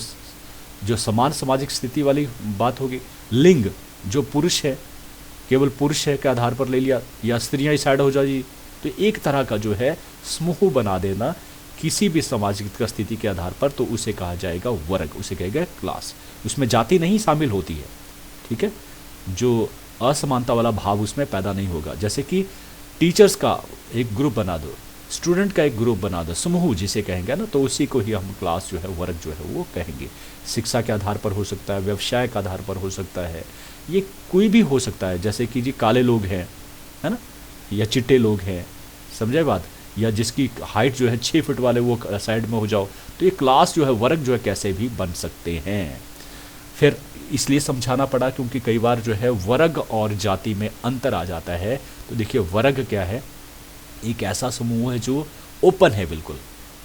जो समान सामाजिक स्थिति वाली बात होगी। लिंग, जो पुरुष है केवल पुरुष है के आधार पर ले लिया, या स्त्रियां इस साइड हो जाएगी, तो एक तरह का जो है समूह बना देना किसी भी सामाजिक स्थिति के आधार पर, तो उसे कहा जाएगा वर्ग, उसे कहेगा क्लास। उसमें जाति नहीं शामिल होती है, ठीक है, जो असमानता वाला भाव उसमें पैदा नहीं होगा। जैसे कि टीचर्स का एक ग्रुप बना दो, स्टूडेंट का एक ग्रुप बना दो, समूह जिसे कहेंगे ना, तो उसी को ही हम क्लास जो है वर्ग जो है वो कहेंगे। शिक्षा के आधार पर हो सकता है, व्यवसाय के आधार पर हो सकता है, ये कोई भी हो सकता है। जैसे कि जी काले लोग हैं, है ना, या चिट्टे लोग हैं, समझे बात, या जिसकी हाइट जो है 6 फीट वाले वो साइड में हो जाओ, तो ये क्लास जो है वर्ग जो है कैसे भी बन सकते हैं। फिर इसलिए समझाना पड़ा क्योंकि कई बार जो है वर्ग और जाति में अंतर आ जाता है। तो देखिए, वर्ग क्या है? एक ऐसा समूह है जो ओपन है, बिल्कुल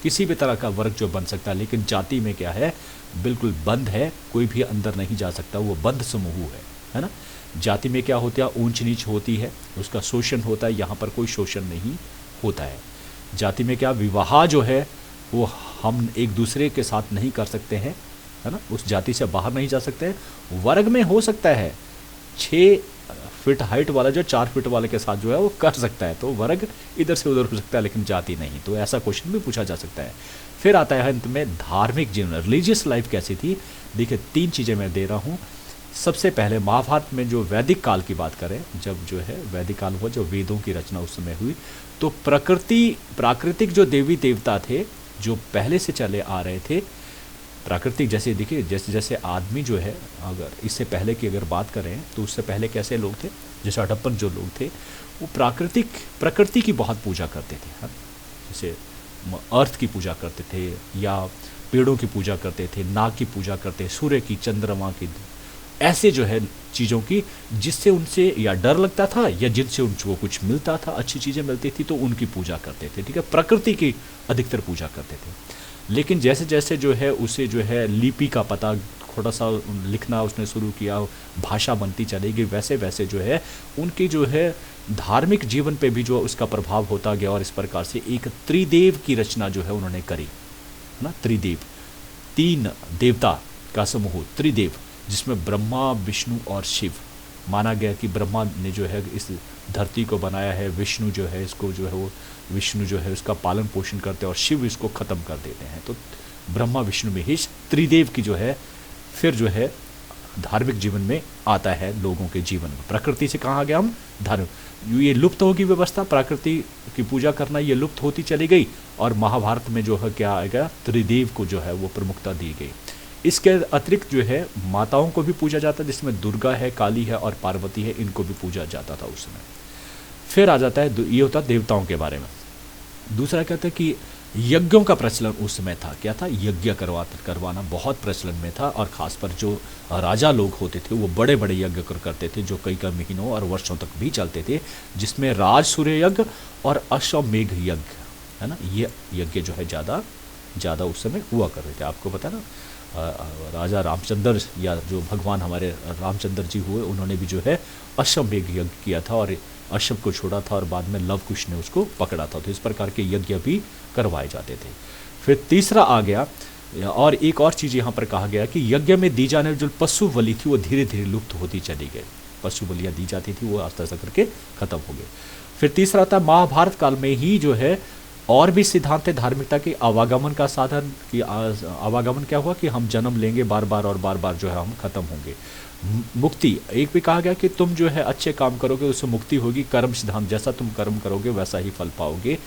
किसी भी तरह का वर्ग जो बन सकता है, लेकिन जाति में क्या है? बिल्कुल बंद है, कोई भी अंदर नहीं जा सकता, वो बंद समूह है ना। जाति में क्या होता है? ऊंच नीच होती है, उसका शोषण होता है, यहाँ पर कोई शोषण नहीं होता है। जाति में क्या, विवाह जो है वो हम एक दूसरे के साथ नहीं कर सकते हैं, है ना, उस जाति से बाहर नहीं जा सकते हैं। वर्ग में हो सकता है 6 फीट हाइट वाला जो 4 फीट वाले के साथ जो है वो कर सकता है, तो वर्ग इधर से उधर हो सकता है, लेकिन जाति नहीं। तो ऐसा क्वेश्चन भी पूछा जा सकता है। फिर आता है अंत में धार्मिक जीवन, रिलीजियस लाइफ कैसी थी। देखिए, 3 चीज़ें मैं दे रहा हूँ। सबसे पहले महाभारत में जो वैदिक काल की बात करें, जब जो है वैदिक काल हुआ, जो वेदों की रचना उस समय हुई, तो प्राकृतिक जो देवी देवता थे जो पहले से चले आ रहे थे, प्राकृतिक, जैसे देखिए जैसे जैसे आदमी जो है, अगर इससे पहले की अगर बात करें तो उससे पहले कैसे लोग थे, जैसे हड़प्पन जो लोग थे वो प्रकृति की बहुत पूजा करते थे, हाँ? जैसे अर्थ की पूजा करते थे, या पेड़ों की पूजा करते थे, नाग की पूजा करते, सूर्य की, चंद्रमा की, ऐसे जो है चीज़ों की जिससे उनसे या डर लगता था या जिनसे उनको कुछ मिलता था, अच्छी चीज़ें मिलती थी, तो उनकी पूजा करते थे, ठीक है, प्रकृति की अधिकतर पूजा करते थे। लेकिन जैसे जैसे जो है उसे जो है लिपि का पता, थोड़ा सा लिखना उसने शुरू किया, भाषा बनती चली गई, वैसे वैसे जो है उनकी जो है धार्मिक जीवन पे भी जो उसका प्रभाव होता गया, और इस प्रकार से एक त्रिदेव की रचना जो है उन्होंने करी, है ना। त्रिदेव, 3 देवता का समूह त्रिदेव, जिसमें ब्रह्मा, विष्णु और शिव। माना गया कि ब्रह्मा ने जो है इस धरती को बनाया है, विष्णु जो है इसको जो है वो विष्णु जो है उसका पालन पोषण करते हैं, और शिव इसको ख़त्म कर देते हैं। तो ब्रह्मा विष्णु महेश त्रिदेव की जो है फिर जो है धार्मिक जीवन में आता है लोगों के जीवन में। प्रकृति से कहाँ आ गया हम? धार्मिक, ये लुप्त होगी व्यवस्था, प्रकृति की पूजा करना ये लुप्त होती चली गई, और महाभारत में जो है क्या आएगा? त्रिदेव को जो है वो प्रमुखता दी गई। इसके अतिरिक्त जो है माताओं को भी पूजा जाता है, जिसमें दुर्गा है, काली है और पार्वती है, इनको भी पूजा जाता था उस समय। फिर आ जाता है, ये होता है देवताओं के बारे में। दूसरा कहता है कि यज्ञों का प्रचलन उस समय था। क्या था? यज्ञ करवाना बहुत प्रचलन में था, और ख़ास पर जो राजा लोग होते थे वो बड़े बड़े यज्ञ करते थे, जो कई महीनों और वर्षों तक भी चलते थे, जिसमें राज सूर्य यज्ञ और अश्वमेघ यज्ञ, है ना, ये यज्ञ जो है ज़्यादा उस समय हुआ करते थे। आपको पता ना, राजा रामचंद्र, या जो भगवान हमारे रामचंद्र जी हुए, उन्होंने भी जो है अश्वमेघ यज्ञ किया था, और अश्व को छोड़ा था, और बाद में लव कुश ने उसको पकड़ा था। तो इस प्रकार के यज्ञ भी करवाए जाते थे। फिर तीसरा आ गया, और एक और चीज़ यहाँ पर कहा गया कि यज्ञ में दी जाने जो पशु बलि थी वो धीरे धीरे लुप्त होती चली गई। पशु बलियाँ दी जाती थी वो आस्ते आस्ते करके ख़त्म हो गए। फिर तीसरा था महाभारत काल में ही जो है और भी सिद्धांत है धार्मिकता के आवागमन का साधन, कि आवागमन क्या हुआ कि हम जन्म लेंगे बार बार और बार बार जो है हम खत्म होंगे। मुक्ति, एक भी कहा गया कि तुम जो है अच्छे काम करोगे उससे मुक्ति होगी, कर्म सिद्धांत, जैसा तुम कर्म करोगे वैसा ही फल पाओगे।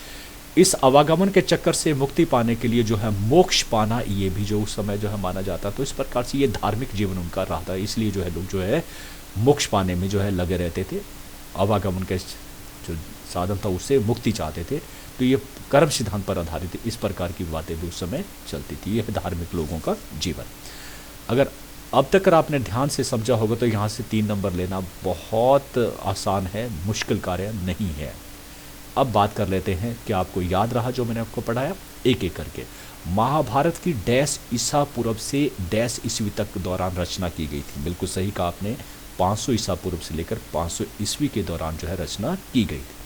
इस आवागमन के चक्कर से मुक्ति पाने के लिए जो है मोक्ष पाना, ये भी जो उस समय जो है माना जाता। तो इस प्रकार से ये धार्मिक जीवन उनका रहा था, इसलिए जो है लोग जो है मोक्ष पाने में जो है लगे रहते थे, आवागमन के जो साधन था उससे मुक्ति चाहते थे। तो ये कर्म सिद्धांत पर आधारित है। इस प्रकार की बातें भी उस समय चलती थी। यह धार्मिक लोगों का जीवन। अगर अब तक आपने ध्यान से समझा होगा तो यहाँ से 3 नंबर लेना बहुत आसान है, मुश्किल कार्य नहीं है। अब बात कर लेते हैं कि आपको याद रहा जो मैंने आपको पढ़ाया एक एक करके। महाभारत की डैश ईसा पूर्व से डैश ईस्वी तक दौरान रचना की गई थी। बिल्कुल सही कहा आपने, 500 ईसा पूर्व से लेकर 500 ईस्वी के दौरान जो है रचना की गई थी।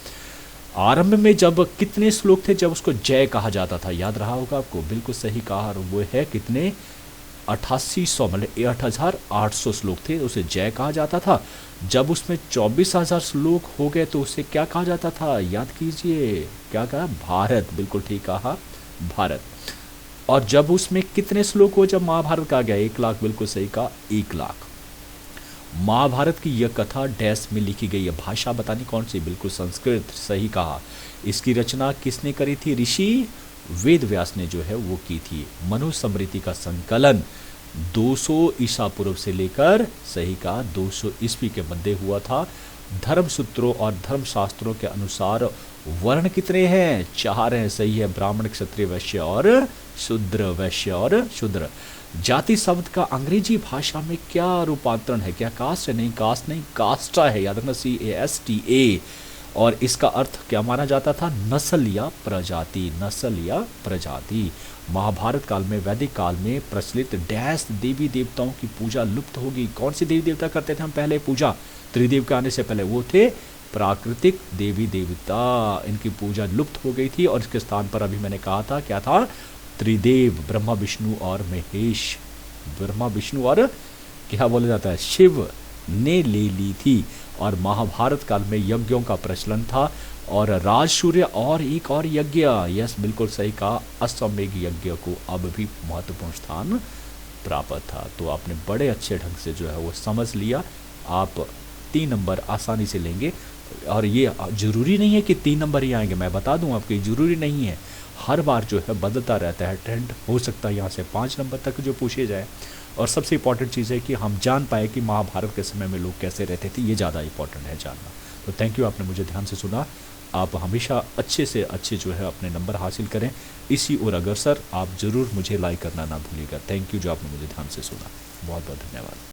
आरंभ में जब कितने श्लोक थे जब उसको जय कहा जाता था, याद रहा होगा आपको, बिल्कुल सही कहा। और वो है कितने, 8800 मतलब 8800 श्लोक थे, उसे जय कहा जाता था। जब उसमें 24,000 श्लोक हो गए तो उसे क्या कहा जाता था, याद कीजिए, क्या कहा, भारत, बिल्कुल ठीक कहा, भारत। और जब उसमें कितने श्लोक हो जब महाभारत का गया, 1 लाख, बिल्कुल सही कहा, 1 लाख। महाभारत की यह कथा डैश में लिखी गई है, भाषा बतानी कौन सी, बिल्कुल संस्कृत, सही कहा। इसकी रचना किसने करी थी, ऋषि वेद व्यास ने जो है वो की थी। मनुस्मृति का संकलन 200 ईसा पूर्व से लेकर, सही कहा, 200 ईस्वी के मध्य हुआ था। धर्म सूत्रों और धर्म शास्त्रों के अनुसार वर्ण कितने हैं, 4 हैं, सही है, ब्राह्मण, क्षत्रिय, वैश्य और शूद्र, वैश्य और शूद्र। जाति शब्द का अंग्रेजी भाषा में क्या रूपांतरण है, क्या कास्ट है, नहीं कास्ट नहीं, कास्टा है, याद रखना, CASTA। और इसका अर्थ क्या माना जाता था, नस्ल या प्रजाति, नस्ल या प्रजाति। महाभारत काल में, वैदिक काल में प्रचलित डैश देवी देवताओं की पूजा लुप्त होगी। कौन से देवी देवता करते थे हम पहले पूजा, त्रिदेव के आने से पहले, वो थे प्राकृतिक देवी देवता। इनकी पूजा लुप्त हो गई थी और इसके स्थान पर अभी मैंने कहा था क्या था, त्रिदेव, ब्रह्मा विष्णु और महेश, ब्रह्मा विष्णु और क्या बोला जाता है, शिव ने ले ली थी। और महाभारत काल में यज्ञों का प्रचलन था और राजसूर्य और एक और यज्ञ, यस बिल्कुल सही कहा, अश्वमेघ यज्ञ को अब भी महत्वपूर्ण स्थान प्राप्त था। तो आपने बड़े अच्छे ढंग से जो है वो समझ लिया। आप 3 नंबर आसानी से लेंगे। और ये ज़रूरी नहीं है कि 3 नंबर ही आएंगे, मैं बता दूं आपको, ज़रूरी नहीं है, हर बार जो है बदलता रहता है ट्रेंड। हो सकता है यहाँ से 5 नंबर तक जो पूछे जाए। और सबसे इम्पॉर्टेंट चीज़ है कि हम जान पाए कि महाभारत के समय में लोग कैसे रहते थे, ये ज़्यादा इम्पॉर्टेंट है जानना। तो थैंक यू, आपने मुझे ध्यान से सुना। आप हमेशा अच्छे से अच्छे जो है अपने नंबर हासिल करें, इसी और अग्रसर। आप ज़रूर मुझे लाइक करना ना भूलिएगा। थैंक यू जो आपने मुझे ध्यान से सुना, बहुत बहुत धन्यवाद।